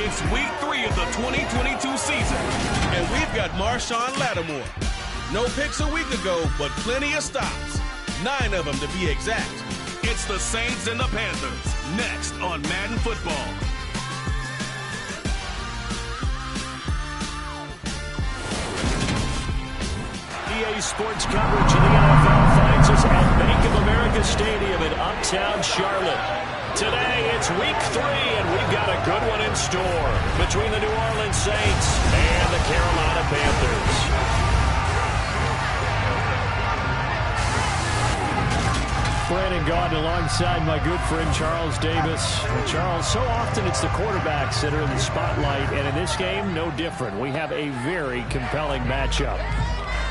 It's week 3 of the 2022 season, and we've got Marshawn Lattimore. No picks a week ago, but plenty of stops. 9 of them to be exact. It's the Saints and the Panthers, next on Madden Football. EA Sports coverage of the NFL finds us at Bank of America Stadium in Uptown Charlotte. Today, it's week 3, and we've got a good one in store between the New Orleans Saints and the Carolina Panthers. Brandon Gaudin alongside my good friend Charles Davis. And Charles, so often it's the quarterbacks that are in the spotlight, and in this game, no different. We have a very compelling matchup.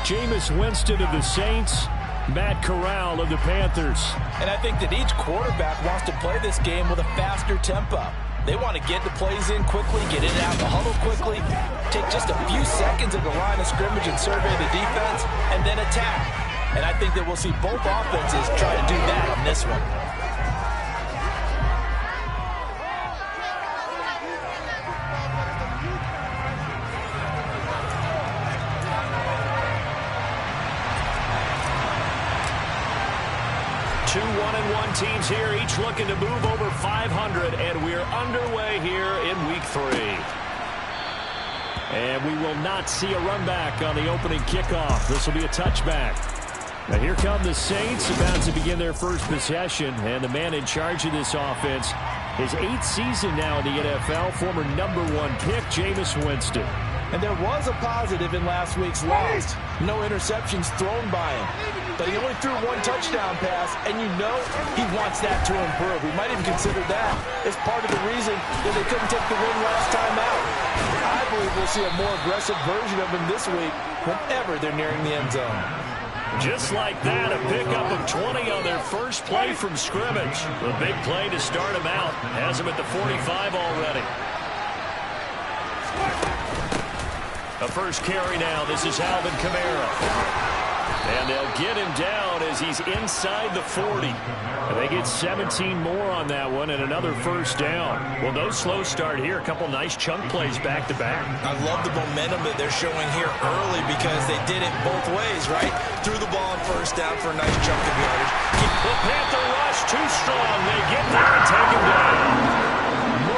Jameis Winston of the Saints, Matt Corral of the Panthers. And I think that each quarterback wants to play this game with a faster tempo. They want to get the plays in quickly, get in and out of the huddle quickly, take just a few seconds at the line of scrimmage and survey the defense, and then attack. And I think that we'll see both offenses try to do that in this one. Two 1-1 teams here, each looking to move over 500, and we're underway here in week 3. And we will not see a run back on the opening kickoff. This will be a touchback. Now here come the Saints, about to begin their first possession, and the man in charge of this offense, his 8th season now in the NFL, former #1 pick, Jameis Winston. And there was a positive in last week's loss. No interceptions thrown by him. But he only threw 1 touchdown pass, and you know he wants that to improve. We might even consider that as part of the reason that they couldn't take the win last time out. I believe we'll see a more aggressive version of him this week whenever they're nearing the end zone. Just like that, a pickup of 20 on their first play from scrimmage. A big play to start him out. Has him at the 45 already. A first carry now. This is Alvin Kamara. And they'll get him down as he's inside the 40. And they get 17 more on that one and another first down. Well, no slow start here. A couple nice chunk plays back-to-back. I love the momentum that they're showing here early because they did it both ways, right? Threw the ball on first down for a nice chunk of yardage. The Panther rush too strong. They get there and take him down.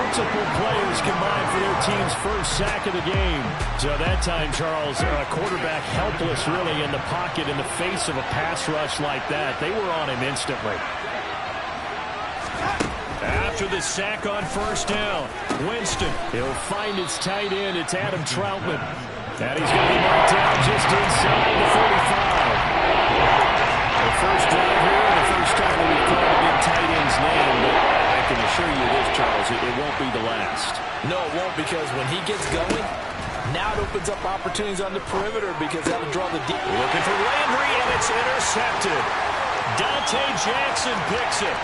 Multiple players combined for their team's first sack of the game. So that time, Charles, a quarterback helpless really in the pocket in the face of a pass rush like that. They were on him instantly. After the sack on first down, Winston, he'll find his tight end. It's Adam Troutman. And he's going to be marked down just inside the 45. The first drive here, and the first time that we've called a big tight end's name. But I can assure you this, Charles, it won't be the last. No, it won't, because when he gets going, now it opens up opportunities on the perimeter because that'll draw the deep. Looking for Landry, and it's intercepted. Dante Jackson picks it.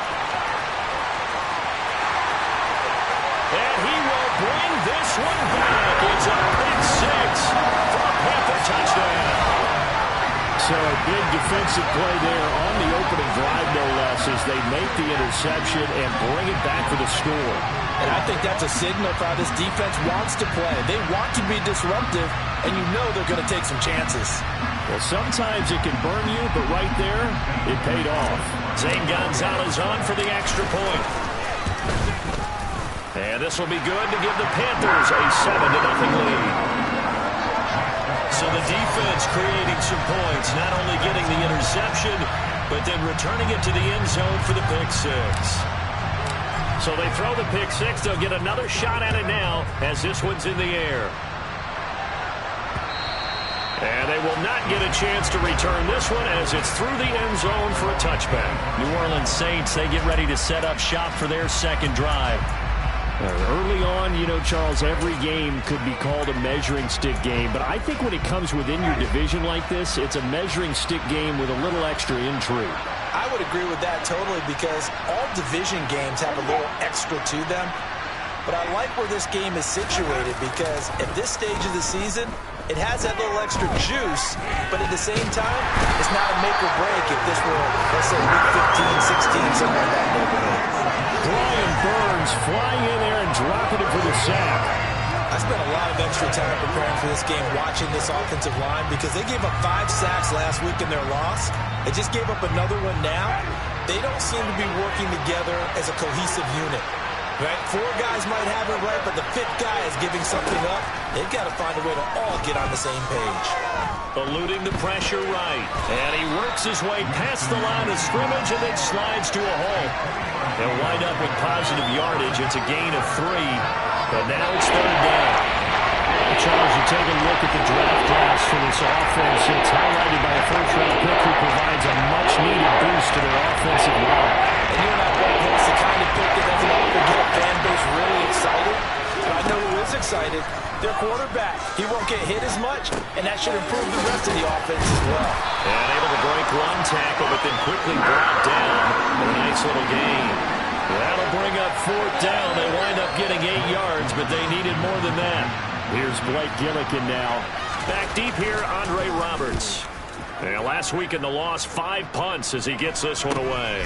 And he will bring this one back. It's a big 6 for a Panther touchdown. So a big defensive play there on the opening drive, no less, as they make the interception and bring it back for the score. And I think that's a signal for how this defense wants to play. They want to be disruptive, and you know they're going to take some chances. Well, sometimes it can burn you, but right there, it paid off. Zane Gonzalez on for the extra point. And this will be good to give the Panthers a 7-0 lead. So the defense creating some points, not only getting the interception, but then returning it to the end zone for the pick 6. So they throw the pick 6. They'll get another shot at it now as this one's in the air. And they will not get a chance to return this one as it's through the end zone for a touchback. New Orleans Saints, they get ready to set up shop for their second drive. Early on, you know, Charles, every game could be called a measuring stick game. But I think when it comes within your division like this, it's a measuring stick game with a little extra intrigue. I would agree with that totally because all division games have a little extra to them. But I like where this game is situated because at this stage of the season, it has that little extra juice, but at the same time, it's not a make or break if this were, let's say, week 15, 16, somewhere in that neighborhood. Brian Burns flying in there and dropping it for the sack. I spent a lot of extra time preparing for this game watching this offensive line because they gave up 5 sacks last week in their loss. They just gave up another one now. They don't seem to be working together as a cohesive unit. Right? 4 guys might have it right, but the 5th guy is giving something up. They've got to find a way to all get on the same page. Eluding the pressure right. And he works his way past the line of scrimmage and then slides to a hole. They'll wind up with positive yardage. It's a gain of 3. But now it's 3rd down. Charles, you take a look at the draft class for this offense. It's highlighted by a first-round pick who provides a much-needed boost to their offensive line. And you and I both know it's the kind of pick that doesn't often get a fan base really excited. But I know who is excited. Their quarterback. He won't get hit as much, and that should improve the rest of the offense as well. And able to break 1 tackle, but then quickly brought down. A nice little gain. That'll bring up 4th down. They wind up getting 8 yards, but they needed more than that. Here's Blake Gillikin now. Back deep here, Andre Roberts. And last week in the loss, 5 punts as he gets this one away.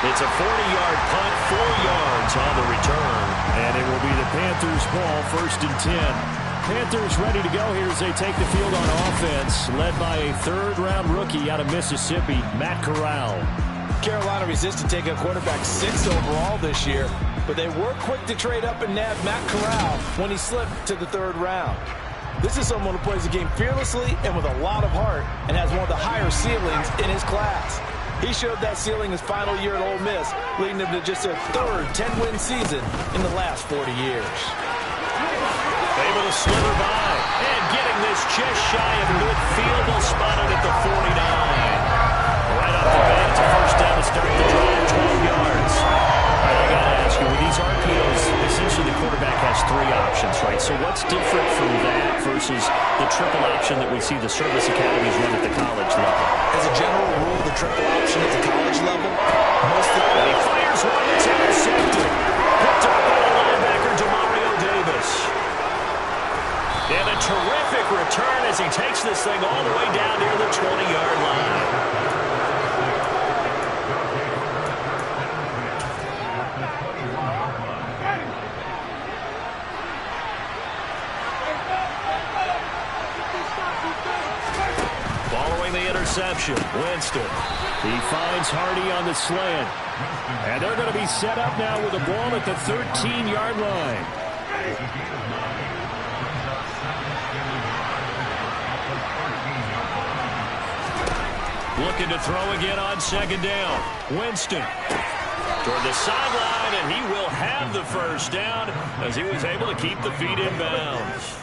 It's a 40-yard punt, 4 yards on the return. And it will be the Panthers' ball, 1st and 10. Panthers ready to go here as they take the field on offense, led by a 3rd-round rookie out of Mississippi, Matt Corral. Carolina resisted taking a quarterback 6 overall this year, but they were quick to trade up and nab Matt Corral when he slipped to the 3rd round. This is someone who plays the game fearlessly and with a lot of heart and has one of the higher ceilings in his class. He showed that ceiling his final year at Ole Miss, leading them to just their 3rd 10-win season in the last 40 years. Able to slither by and getting this just shy of midfield. They'll spot it at the 49. Right off the bat, it's a 1st down to start the drive, 12 yards. All right, I got to ask you, with these RPOs, essentially the quarterback has 3 options, right? So what's different from that versus the triple option that we see the service academies run at the college level? As a general rule, the triple option at the college level, most of the... And he fires one that's intercepted. Picked up by the linebacker, Demario Davis. And a terrific return as he takes this thing all the way down near the 20-yard line. The interception. Winston. He finds Hardy on the slant. And they're going to be set up now with the ball at the 13-yard line. Looking to throw again on 2nd down. Winston toward the sideline, and he will have the 1st down as he was able to keep the feet in bounds.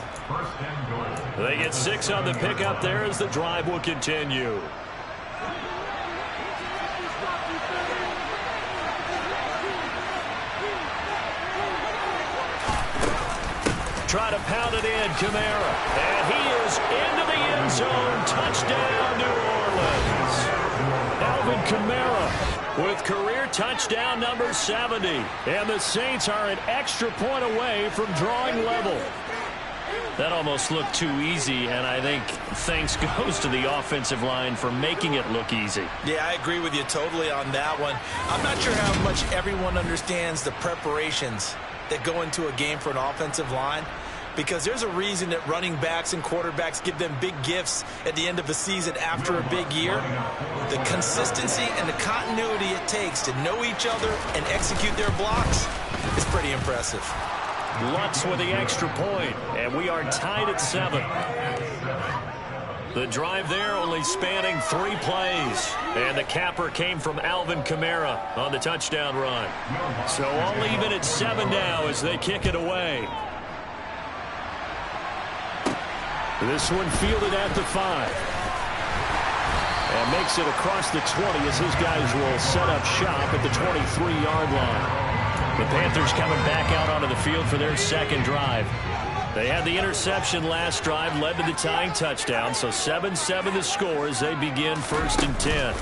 They get 6 on the pickup there as the drive will continue. Try to pound it in, Kamara. And he is into the end zone. Touchdown, New Orleans. Alvin Kamara with career touchdown number 70. And the Saints are an extra point away from drawing level. That almost looked too easy, and I think thanks goes to the offensive line for making it look easy. Yeah, I agree with you totally on that one. I'm not sure how much everyone understands the preparations that go into a game for an offensive line, because there's a reason that running backs and quarterbacks give them big gifts at the end of the season after a big year. The consistency and the continuity it takes to know each other and execute their blocks is pretty impressive. Lutz with the extra point, and we are tied at 7. The drive there only spanning 3 plays, and the capper came from Alvin Kamara on the touchdown run. So all even at 7 now as they kick it away. This one fielded at the 5. And makes it across the 20 as his guys will set up shop at the 23-yard line. The Panthers coming back out onto the field for their 2nd drive. They had the interception last drive, led to the tying touchdown, so 7-7 the score as they begin 1st and 10.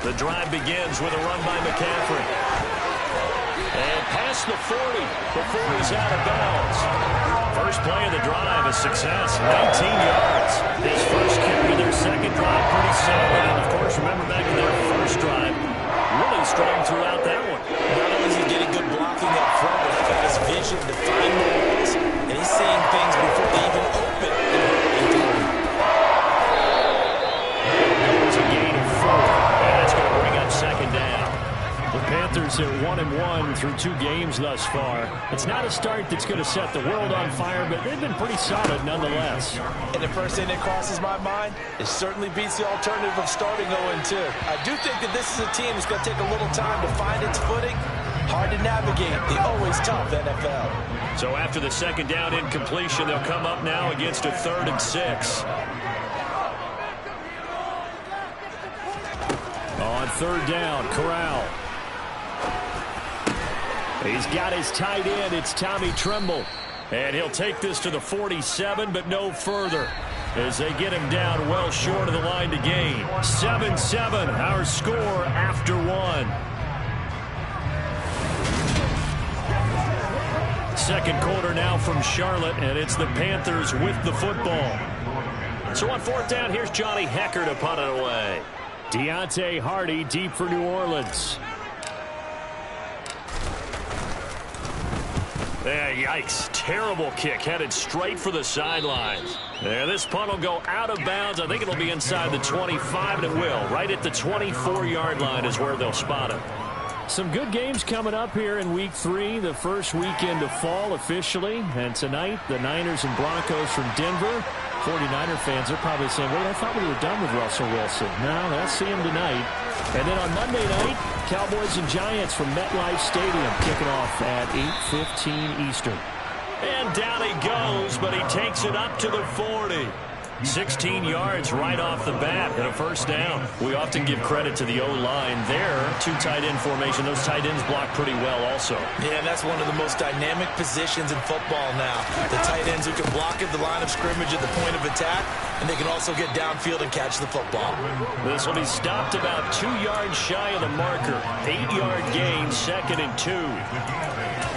The drive begins with a run by McCaffrey. And past the 40 before he's out of bounds. First play of the drive, a success, 19 yards. His first carry of their 2nd drive, pretty solid. And, of course, remember back in their 1st drive, really strong throughout that one. Not only is he getting good blocking up front, but he's got his vision to find Panthers at 1-1 through 2 games thus far. It's not a start that's going to set the world on fire, but they've been pretty solid nonetheless. And the first thing that crosses my mind, it certainly beats the alternative of starting 0-2. I do think that this is a team that's going to take a little time to find its footing. Hard to navigate the always tough NFL. So after the second down incompletion, they'll come up now against a 3rd and 6. On 3rd down, Corral. He's got his tight end. It's Tommy Tremble. And he'll take this to the 47, but no further, as they get him down well short of the line to gain. 7-7, our score after 1. Second quarter now from Charlotte, and it's the Panthers with the football. So on 4th down, here's Johnny Hecker to punt it away. Deontay Hardy deep for New Orleans. Yikes. Terrible kick headed straight for the sidelines. This punt will go out of bounds. I think it'll be inside the 25, and it will. Right at the 24-yard line is where they'll spot it. Some good games coming up here in Week 3, the first weekend of fall officially. And tonight, the Niners and Broncos from Denver. 49er fans are probably saying, wait, I thought we were done with Russell Wilson. No, they'll see him tonight. And then on Monday night, Cowboys and Giants from MetLife Stadium kicking off at 8:15 Eastern. And down he goes, but he takes it up to the 40. 16 yards right off the bat and a first down. We often give credit to the O-line there. 2 tight end formation. Those tight ends block pretty well also. Yeah, and that's one of the most dynamic positions in football now. The tight ends who can block at the line of scrimmage at the point of attack, and they can also get downfield and catch the football. This will be stopped about 2 yards shy of the marker. 8-yard gain, 2nd and 2.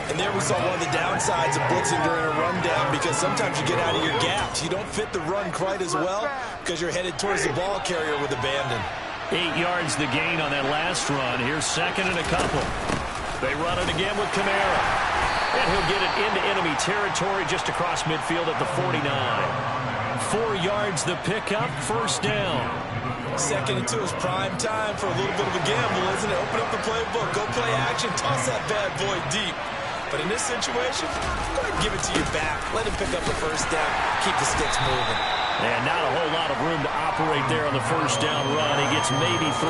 And there we saw one of the downsides of blitzing during a rundown, because sometimes you get out of your gaps. You don't fit the run quite as well because you're headed towards the ball carrier with abandon. 8 yards the gain on that last run. Here's 2nd and a couple. They run it again with Kamara. And he'll get it into enemy territory just across midfield at the 49. 4 yards the pickup, first down. 2nd and 2 is prime time for a little bit of a gamble, isn't it? Open up the playbook, go play action, toss that bad boy deep. But in this situation, go ahead and give it to your back. Let him pick up the first down. Keep the sticks moving. And not a whole lot of room to operate there on the first down run. He gets maybe 3.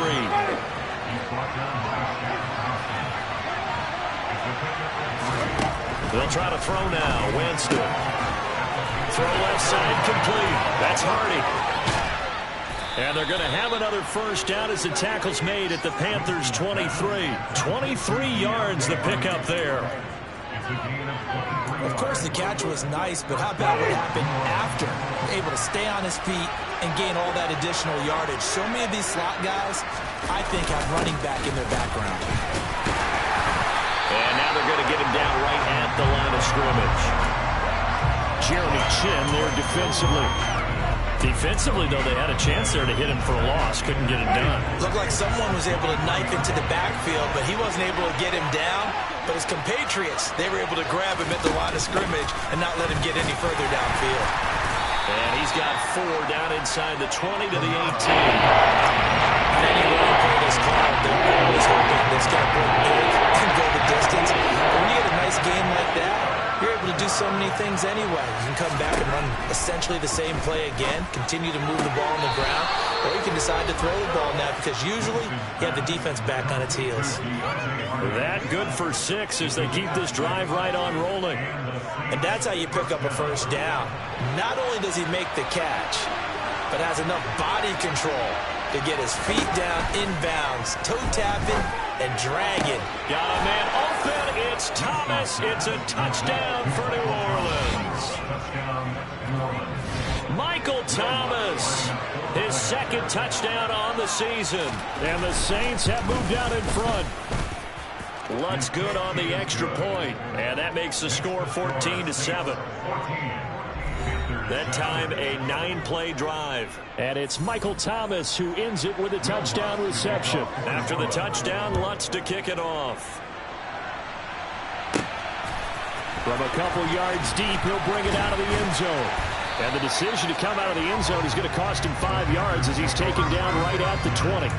They'll try to throw now. Winston. Throw left side complete. That's Hardy. And they're going to have another first down as the tackle's made at the Panthers' 23. 23 yards the pickup there. Of course, the catch was nice, but how about what happened after? Able to stay on his feet and gain all that additional yardage. So many of these slot guys, I think, have running back in their background. And now they're going to get him down right at the line of scrimmage. Jeremy Chin there defensively. Defensively, though, they had a chance there to hit him for a loss. Couldn't get it done. Looked like someone was able to knife into the backfield, but he wasn't able to get him down. But his compatriots, they were able to grab him at the line of scrimmage and not let him get any further downfield. And he's got 4 down inside the 20 to the 18. Any run play this called, they're always hoping that's going to break big and go the distance. But when you get a nice game like that, you're able to do so many things anyway. You can come back and run essentially the same play again, continue to move the ball on the ground, or you can decide to throw the ball now because usually you have the defense back on its heels. That good for 6 as they keep this drive right on rolling. And that's how you pick up a first down. Not only does he make the catch, but has enough body control to get his feet down inbounds, toe tapping and dragging. Got a man open. It's Thomas. It's a touchdown for New Orleans. Michael Thomas, his 2nd touchdown on the season. And the Saints have moved out in front. Lutz good on the extra point, and that makes the score 14-7. That time, a 9-play drive. And it's Michael Thomas who ends it with a touchdown reception. After the touchdown, Lutz to kick it off. From a couple yards deep, he'll bring it out of the end zone. And the decision to come out of the end zone is going to cost him 5 yards as he's taken down right at the 20.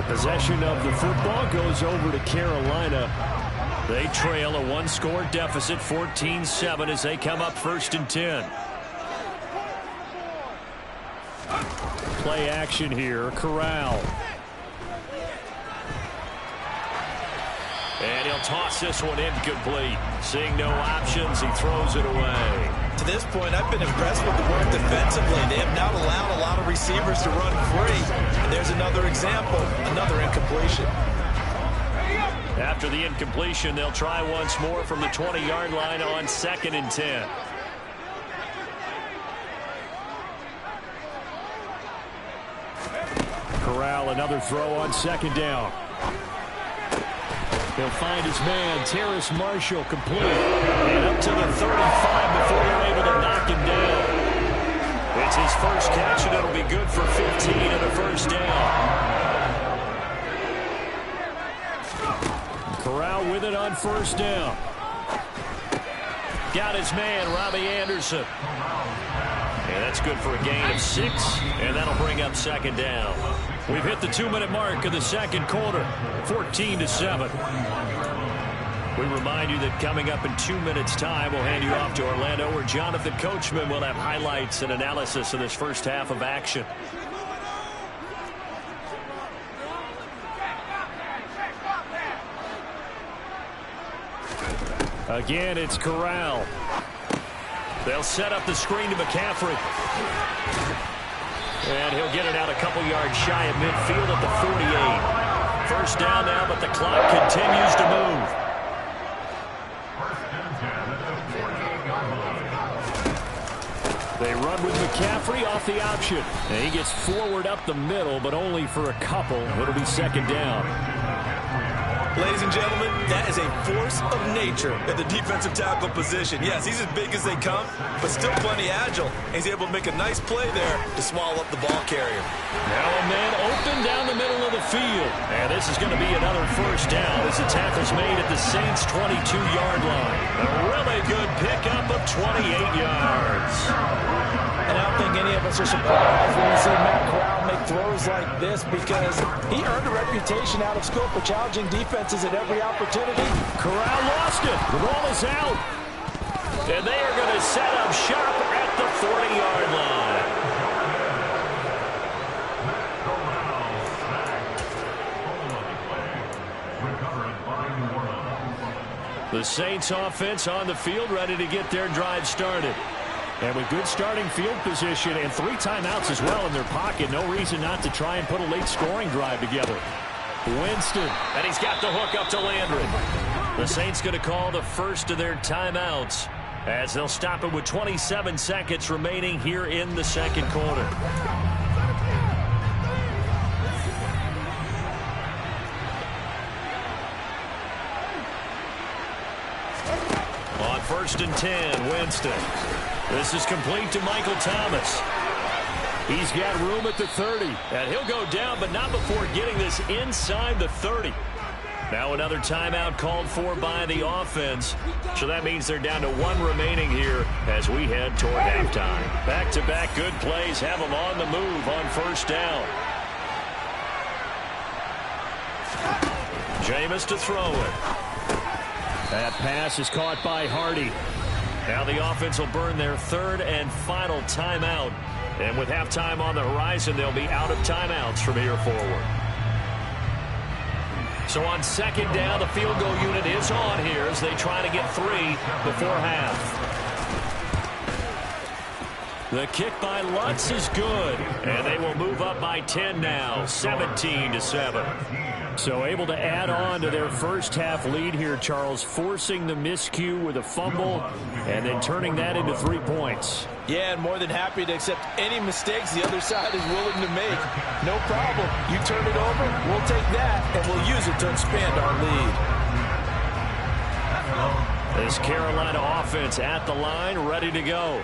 The Possession of the football goes over to Carolina. They trail a one-score deficit, 14-7, as they come up 1st and 10. Play action here. Corral. And he'll toss this one incomplete. Seeing no options, he throws it away. To this point, I've been impressed with the work defensively. They have not allowed a lot of receivers to run free. And there's another example, another incompletion. After the incompletion, they'll try once more from the 20-yard line on 2nd and 10. Corral, another throw on 2nd down. He'll find his man, Terrace Marshall, complete. And up to the 35 before they're able to knock him down. It's his first catch, and it'll be good for 15 and a 1st down. Corral with it on 1st down. Got his man, Robbie Anderson. And that's good for a gain of 6, and that'll bring up 2nd down. We've hit the 2-minute mark of the 2nd quarter, 14-7. We remind you that coming up in 2 minutes' time, we'll hand you off to Orlando, where Jonathan Coachman will have highlights and analysis of this first half of action. Again, it's Corral. They'll set up the screen to McCaffrey. And he'll get it out a couple yards shy of midfield at the 48. 1st down now, but the clock continues to move. They run with McCaffrey off the option. And he gets forward up the middle, but only for a couple. It'll be 2nd down. Ladies and gentlemen, that is a force of nature at the defensive tackle position. Yes, he's as big as they come, but still plenty agile. He's able to make a nice play there to swallow up the ball carrier. Now a man open down the middle of the field. And this is going to be another 1st down as the tackle's made at the Saints' 22-yard line. A really good pickup of 28 yards. And I don't think any of us are surprised when we see Matt Corral make throws like this, because he earned a reputation out of school for challenging defenses at every opportunity. Corral lost it. The ball is out. And they are going to set up shop at the 40-yard line. The Saints offense on the field, ready to get their drive started. And with good starting field position and 3 timeouts as well in their pocket, no reason not to try and put a late scoring drive together. Winston. And he's got the hook up to Landry. The Saints going to call the first of their timeouts as they'll stop it with 27 seconds remaining here in the 2nd quarter. On 1st and 10, Winston. This is complete to Michael Thomas. He's got room at the 30. And he'll go down, but not before getting this inside the 30. Now another timeout called for by the offense. So that means they're down to 1 remaining here as we head toward halftime. Back-to-back good plays have them on the move on 1st down. Jameis to throw it. That pass is caught by Hardy. Now the offense will burn their 3rd and final timeout. And with halftime on the horizon, they'll be out of timeouts from here forward. So on 2nd down, the field goal unit is on here as they try to get 3 before half. The kick by Lutz is good. And they will move up by 10 now, 17-7. So able to add on to their first half lead here, Charles, forcing the miscue with a fumble and then turning that into 3 points. Yeah, and more than happy to accept any mistakes the other side is willing to make. No problem. You turn it over, we'll take that, and we'll use it to expand our lead. This Carolina offense at the line, ready to go.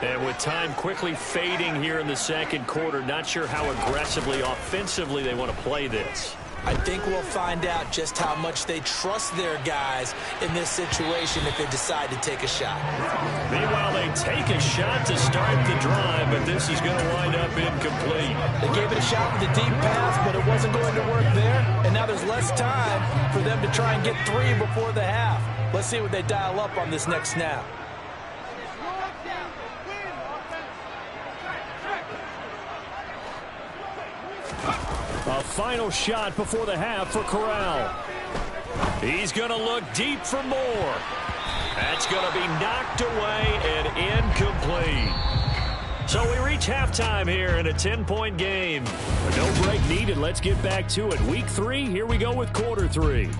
And with time quickly fading here in the 2nd quarter, not sure how aggressively, offensively they want to play this. I think we'll find out just how much they trust their guys in this situation if they decide to take a shot. Meanwhile, they take a shot to start the drive, but this is going to wind up incomplete. They gave it a shot with a deep pass, but it wasn't going to work there. And now there's less time for them to try and get 3 before the half. Let's see what they dial up on this next snap. A final shot before the half for Corral. He's going to look deep for more. That's going to be knocked away and incomplete. So we reach halftime here in a 10-point game. No break needed. Let's get back to it. Week 3, here we go with quarter 3.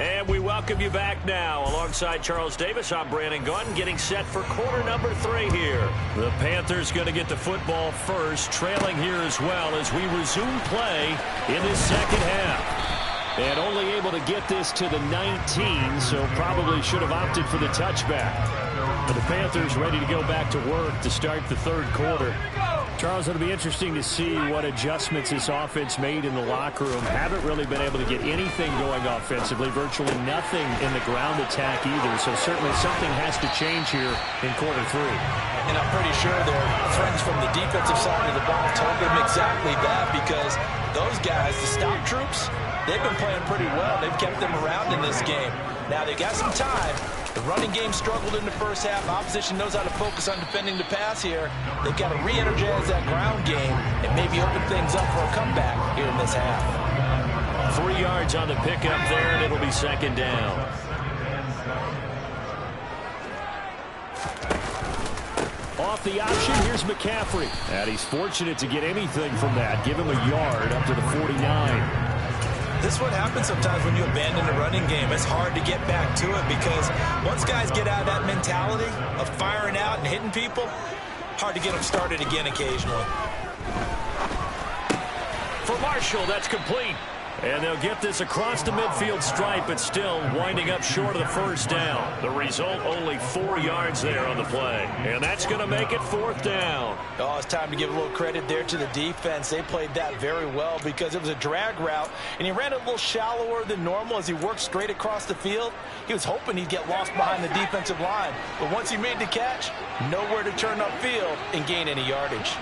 And we welcome you back now. Alongside Charles Davis, I'm Brandon Gaudin, getting set for quarter number 3 here. The Panthers going to get the football first, trailing here as well as we resume play in this second half. And only able to get this to the 19, so probably should have opted for the touchback. But the Panthers ready to go back to work to start the third quarter. Charles, it'll be interesting to see what adjustments this offense made in the locker room. Haven't really been able to get anything going offensively, virtually nothing in the ground attack either. So certainly something has to change here in quarter 3. And I'm pretty sure their friends from the defensive side of the ball told them exactly that, because those guys, the stop troops, they've been playing pretty well. They've kept them around in this game. Now they got some time. The running game struggled in the first half. Opposition knows how to focus on defending the pass here. They've got to re-energize that ground game and maybe open things up for a comeback here in this half. 3 yards on the pickup there, and it'll be second down. Off the option, here's McCaffrey. And he's fortunate to get anything from that. Give him a yard up to the 49. This is what happens sometimes when you abandon the running game. It's hard to get back to it because once guys get out of that mentality of firing out and hitting people, hard to get them started again occasionally. For Marshall, that's complete. And they'll get this across the midfield stripe, but still winding up short of the first down. The result, only 4 yards there on the play. And that's going to make it fourth down. Oh, it's time to give a little credit there to the defense. They played that very well because it was a drag route, and he ran it a little shallower than normal as he worked straight across the field. He was hoping he'd get lost behind the defensive line. But once he made the catch, nowhere to turn upfield and gain any yardage.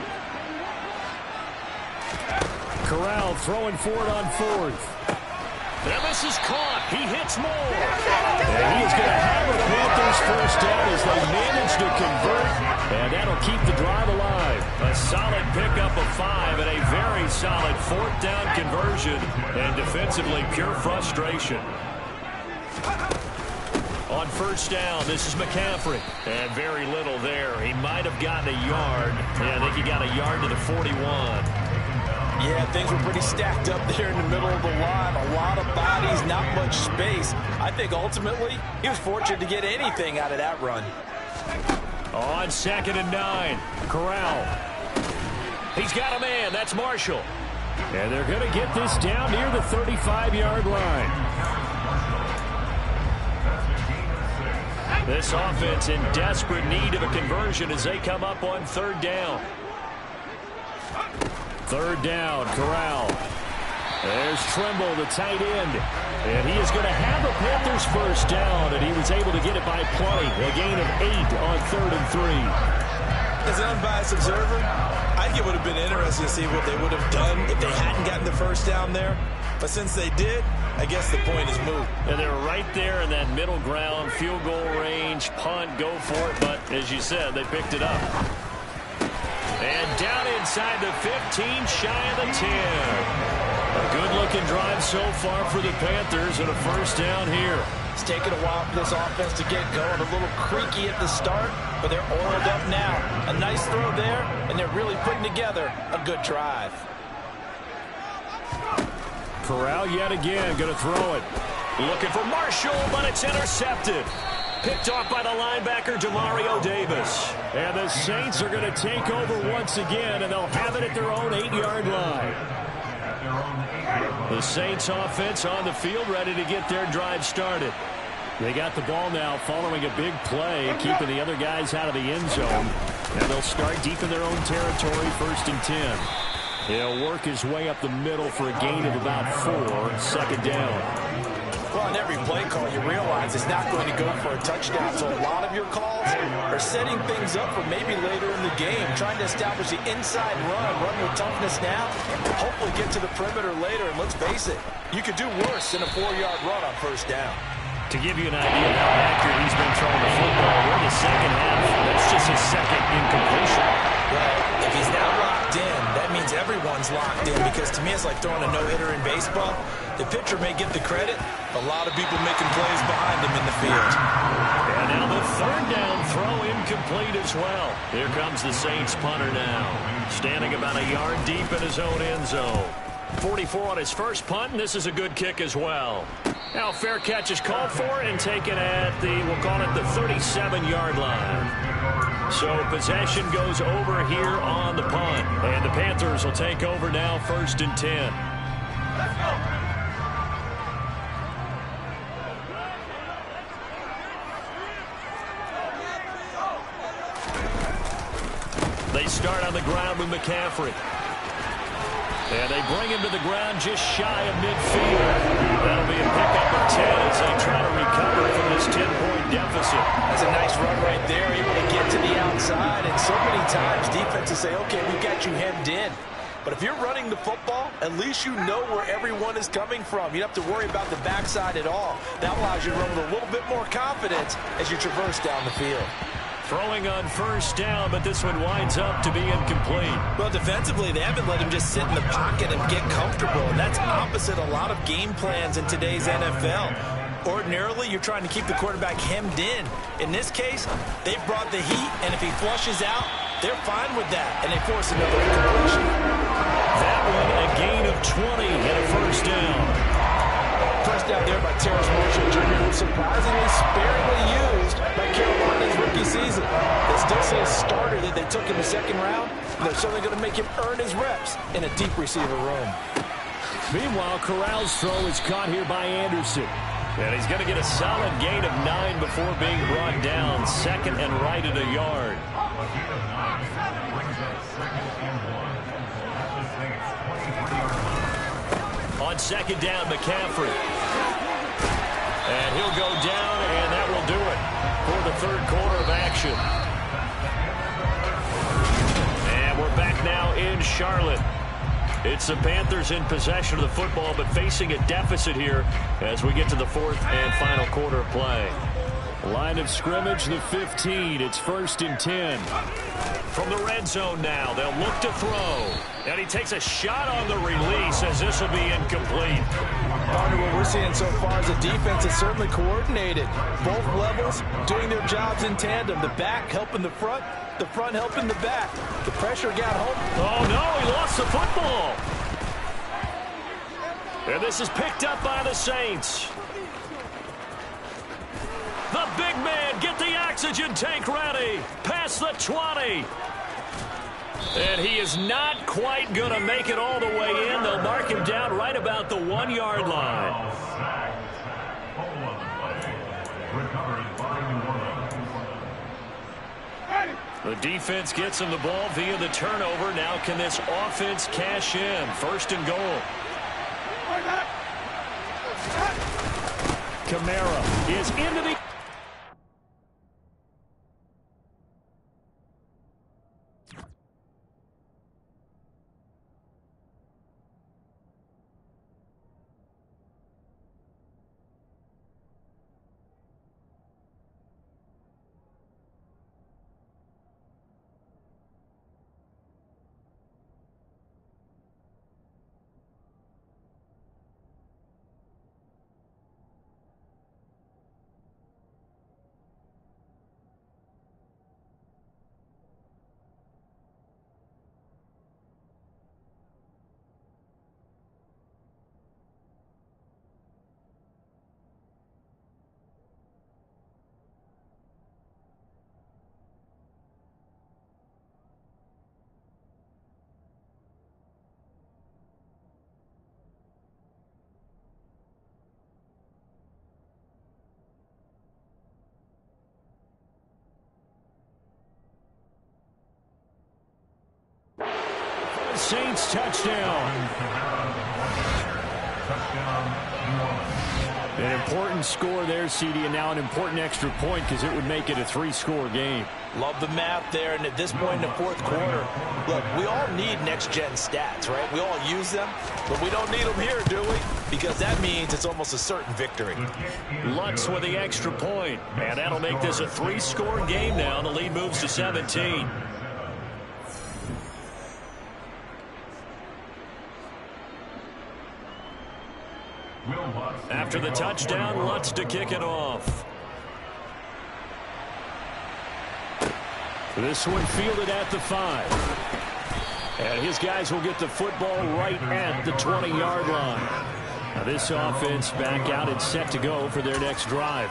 Corral throwing for it on fourth. And this is caught. He hits more. And he is going to have a Panthers first down as they manage to convert. And that'll keep the drive alive. A solid pickup of 5 and a very solid fourth down conversion. And defensively, pure frustration. On first down, this is McCaffrey. And very little there. He might have gotten a yard. Yeah, I think he got a yard to the 41. Yeah, things were pretty stacked up there in the middle of the line. A lot of bodies, not much space. I think ultimately he was fortunate to get anything out of that run. On 2nd and 9, Corral. He's got a man. That's Marshall. And they're going to get this down near the 35-yard line. This offense in desperate need of a conversion as they come up on 3rd down. 3rd down, Corral. There's Trimble, the tight end. And he is going to have a Panthers first down, and he was able to get it by play. A gain of 8 on 3rd and 3. As an unbiased observer, I think it would have been interesting to see what they would have done if they hadn't gotten the first down there. But since they did, I guess the point is moot. And they're right there in that middle ground, field goal range, punt, go for it. But as you said, they picked it up. And down inside the 15, shy of the 10. A good-looking drive so far for the Panthers and a first down here. It's taken a while for this offense to get going. A little creaky at the start, but they're oiled up now. A nice throw there, and they're really putting together a good drive. Corral yet again going to throw it. Looking for Marshall, but it's intercepted. Picked off by the linebacker, Demario Davis. And the Saints are going to take over once again, and they'll have it at their own 8-yard line. The Saints offense on the field ready to get their drive started. They got the ball now following a big play, keeping the other guys out of the end zone. And they'll start deep in their own territory, 1st and 10. He'll work his way up the middle for a gain of about 4, 2nd down. Well, on every play call, you realize it's not going to go for a touchdown. So a lot of your calls are setting things up for maybe later in the game, trying to establish the inside run with toughness now, hopefully get to the perimeter later. And let's face it, you could do worse than a 4-yard run on 1st down. To give you an idea of how accurate he's been throwing the football, we're in the second half. That's just his 2nd incompletion. Well, if he's now locked in, that means everyone's locked in, because to me it's like throwing a no-hitter in baseball. The pitcher may get the credit, a lot of people making plays behind him in the field. And now the 3rd down throw incomplete as well. Here comes the Saints punter now, standing about a yard deep in his own end zone. 44 on his first punt, and this is a good kick as well. Now fair catch is called for and taken at we'll call it the 37-yard line. So possession goes over here on the punt. And the Panthers will take over now, 1st and 10. Let's go. They start on the ground with McCaffrey. And they bring him to the ground just shy of midfield. That'll be a pickup of 10 as they try to recover from this 10-point deficit. That's a nice run right there, able to get to the outside. And so many times defenses say, okay, we've got you hemmed in. But if you're running the football, at least you know where everyone is coming from. You don't have to worry about the backside at all. That allows you to run with a little bit more confidence as you traverse down the field. Throwing on 1st down, but this one winds up to be incomplete. Well, defensively, they haven't let him just sit in the pocket and get comfortable, and that's opposite a lot of game plans in today's NFL. Ordinarily, you're trying to keep the quarterback hemmed in. In this case, they've brought the heat, and if he flushes out, they're fine with that, and they force another incompletion. That one, a gain of 20 and a 1st down. First down there by Terrace Marshall Jr., who was surprisingly sparingly used by Carolina's rookie season. They still see a starter that they took in the 2nd round, and they're certainly going to make him earn his reps in a deep receiver room. Meanwhile, Corral's throw is caught here by Anderson. And he's going to get a solid gain of 9 before being brought down. 2nd and right at a yard. On 2nd down, McCaffrey. And he'll go down, and that will do it for the 3rd quarter of action. And we're back now in Charlotte. It's the Panthers in possession of the football, but facing a deficit here as we get to the 4th and final quarter of play. Line of scrimmage, the 15. It's 1st and 10. From the red zone now, they'll look to throw. And he takes a shot on the release as this will be incomplete. Partner, what we're seeing so far is a defense that's certainly coordinated. Both levels doing their jobs in tandem. The back helping the front helping the back. The pressure got home. Oh, no, he lost the football. And this is picked up by the Saints. The big man, get the oxygen tank ready. Past the 20. And he is not quite going to make it all the way in. They'll mark him down right about the 1-yard line. The defense gets him the ball via the turnover. Now can this offense cash in? 1st and goal. Kamara is into the... Saints touchdown. An important score there, CD, and now an important extra point because it would make it a 3-score game. Love the math there, and at this point in the fourth quarter, look, we all need next-gen stats, right? We all use them, but we don't need them here, do we? Because that means it's almost a certain victory. Lutz with the extra point, and that'll make this a 3-score game now. The lead moves to 17. After the touchdown, Lutz to kick it off. This one fielded at the 5. And his guys will get the football right at the 20-yard line. Now this offense back out and set to go for their next drive.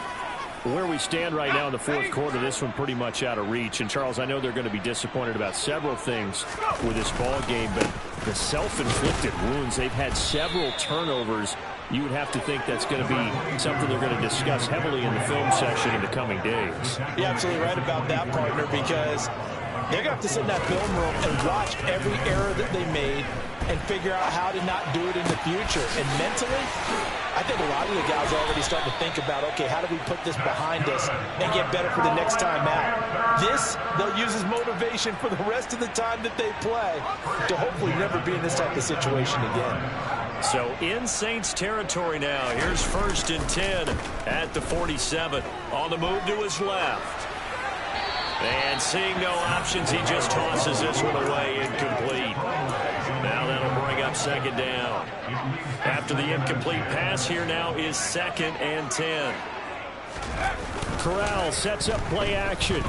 Where we stand right now in the fourth quarter, this one pretty much out of reach. And, Charles, I know they're going to be disappointed about several things with this ball game, but the self-inflicted wounds, they've had several turnovers. You would have to think that's going to be something they're going to discuss heavily in the film session in the coming days. You're absolutely right about that, partner, because they're going to have to sit in that film room and watch every error that they made and figure out how to not do it in the future. And mentally, I think a lot of the guys are already starting to think about, okay, how do we put this behind us and get better for the next time out? This, they'll use as motivation for the rest of the time that they play to hopefully never be in this type of situation again. So in Saints territory now. Here's 1st and 10 at the 47. On the move to his left. And seeing no options, he just tosses this one away, incomplete. Now that'll bring up 2nd down. After the incomplete pass, here now is 2nd and 10. Corral sets up play action.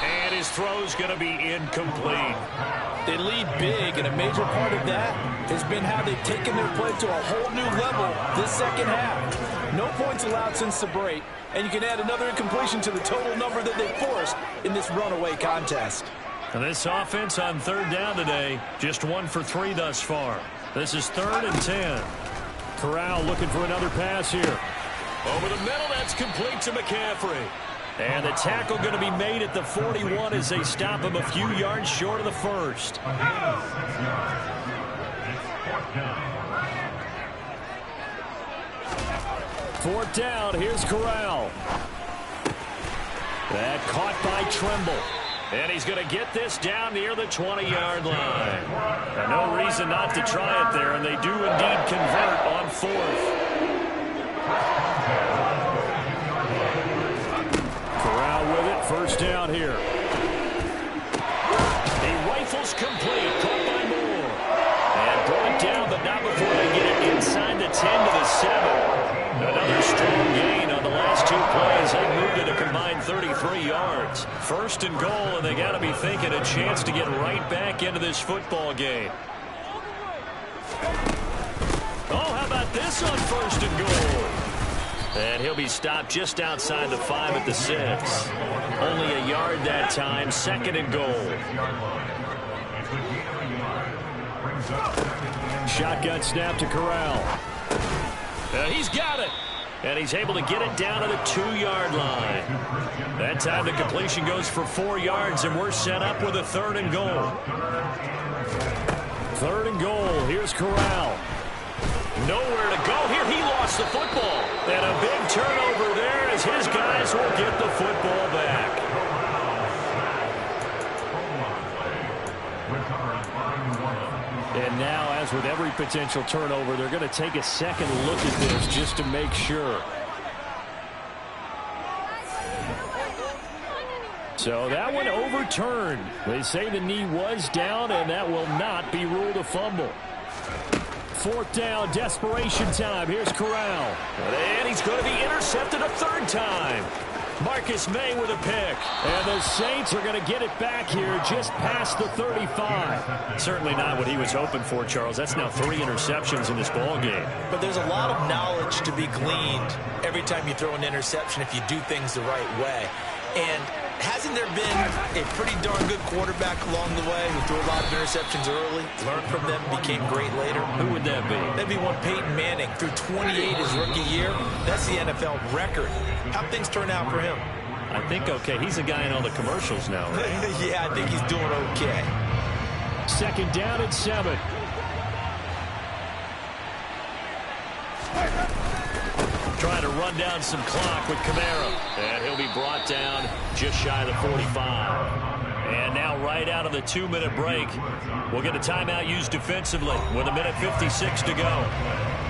And his throw's going to be incomplete. They lead big, and a major part of that has been how they've taken their play to a whole new level this second half. No points allowed since the break, and you can add another incompletion to the total number that they forced in this runaway contest. And this offense on 3rd down today, just 1 for 3 thus far. This is 3rd and 10. Corral looking for another pass here. Over the middle, that's complete to McCaffrey. And the tackle going to be made at the 41 as they stop him a few yards short of the 1st. 4th down, here's Corral. That caught by Tremble. And he's going to get this down near the 20-yard line. And no reason not to try it there, and they do indeed convert on 4th. Corral with it, 1st down here. He rifles complete, caught by Moore. And brought down, but not before they get it inside the 10 to the 7. Another strong gain on the last 2 plays. They moved it a combined 33 yards. 1st and goal, and they got to be thinking a chance to get right back into this football game. Oh, how about this on 1st and goal? And he'll be stopped just outside the 5 at the 6. Only a yard that time, 2nd and goal. Shotgun snap to Corral. He's got it. And he's able to get it down to the 2-yard line. That time the completion goes for 4 yards, and we're set up with a 3rd and goal. 3rd and goal. Here's Corral. Nowhere to go here. He lost the football. And a big turnover there as his guys will get the football back. And now, as with every potential turnover, they're going to take a second look at this just to make sure. So that one overturned. They say the knee was down, and that will not be ruled a fumble. 4th down, desperation time. Here's Corral. And he's going to be intercepted a 3rd time. Marcus May with a pick. And the Saints are going to get it back here just past the 35. Certainly not what he was hoping for, Charles. That's now 3 interceptions in this ball game. But there's a lot of knowledge to be gleaned every time you throw an interception if you do things the right way. And hasn't there been a pretty darn good quarterback along the way who threw a lot of interceptions early, learned from them, became great later? Who would that be? That'd be one Peyton Manning. Threw 28 his rookie year. That's the NFL record. How'd things turn out for him? I think okay. He's a guy in all the commercials now, right? Yeah, I think he's doing okay. Second down and 7. Trying to run down some clock with Kamara. And he'll be brought down just shy of the 45. And now right out of the 2-minute break, we'll get a timeout used defensively with 1:56 to go.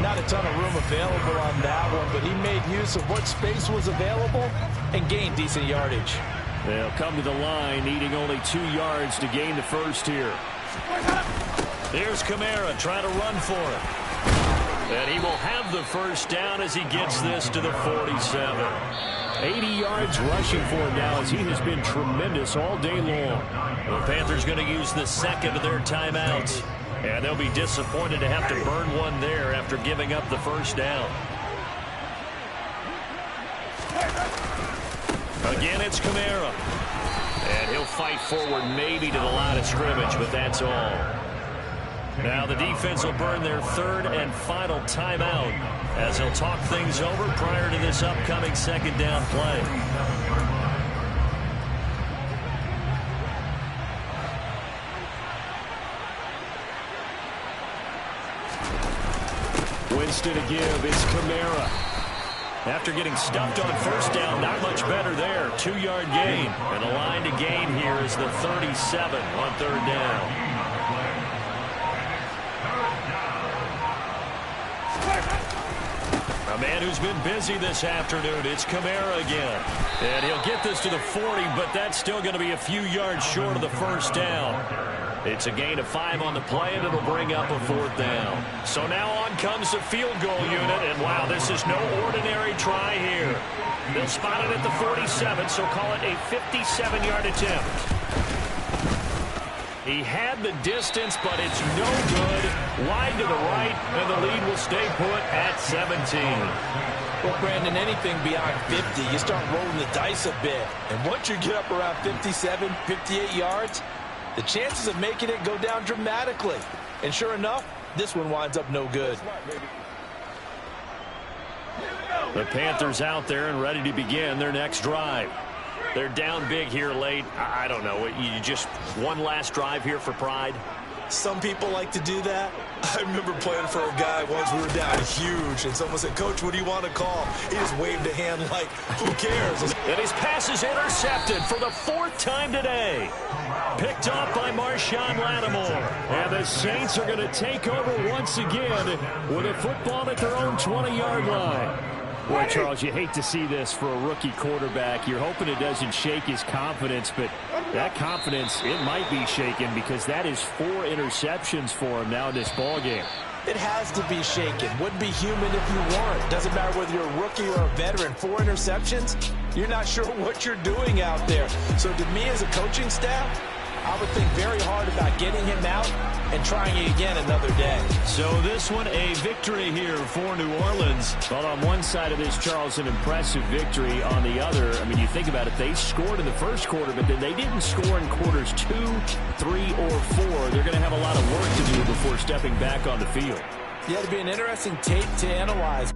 Not a ton of room available on that one, but he made use of what space was available and gained decent yardage. They'll come to the line, needing only 2 yards to gain the first here. There's Kamara trying to run for it. And he will have the first down as he gets this to the 47. 80 yards rushing for him now as he has been tremendous all day long. The Panthers going to use the second of their timeouts. And they'll be disappointed to have to burn one there after giving up the first down. Again, it's Kamara. And he'll fight forward maybe to the line of scrimmage, but that's all. Now the defense will burn their third and final timeout as they'll talk things over prior to this upcoming second down play. Winston to give. It's Kamara. After getting stuffed on first down, not much better there. 2-yard gain. And the line to gain here is the 37 on third down. A man who's been busy this afternoon. It's Kamara again. And he'll get this to the 40, but that's still going to be a few yards short of the first down. It's a gain of 5 on the play, and it'll bring up a 4th down. So now on comes the field goal unit, and wow, this is no ordinary try here. They'll spot it at the 47, so call it a 57-yard attempt. He had the distance, but it's no good. Wide to the right, and the lead will stay put at 17. Well, Brandon, anything beyond 50, you start rolling the dice a bit. And once you get up around 57, 58 yards, the chances of making it go down dramatically. And sure enough, this one winds up no good. The Panthers out there and ready to begin their next drive. They're down big here late. I don't know. You just one last drive here for pride? Some people like to do that. I remember playing for a guy once. We were down huge, and someone said, "Coach, what do you want to call?" He just waved a hand like, who cares? And his pass is intercepted for the 4th time today. Picked off by Marshawn Lattimore. And the Saints are going to take over once again with a football at their own 20-yard line. Boy, Charles, you hate to see this for a rookie quarterback. You're hoping it doesn't shake his confidence, but that confidence, it might be shaken because that is 4 interceptions for him now in this ballgame. It has to be shaken. Wouldn't be human if you weren't. Doesn't matter whether you're a rookie or a veteran. 4 interceptions, you're not sure what you're doing out there. So to me as a coaching staff, I would think very hard about getting him out and trying it again another day. So this one a victory here for New Orleans. Well, on one side of this, Charles, an impressive victory. On the other, I mean, you think about it, they scored in the first quarter, but then they didn't score in quarters 2, 3, or 4. They're going to have a lot of work to do before stepping back on the field. Yeah, it'd be an interesting tape to analyze.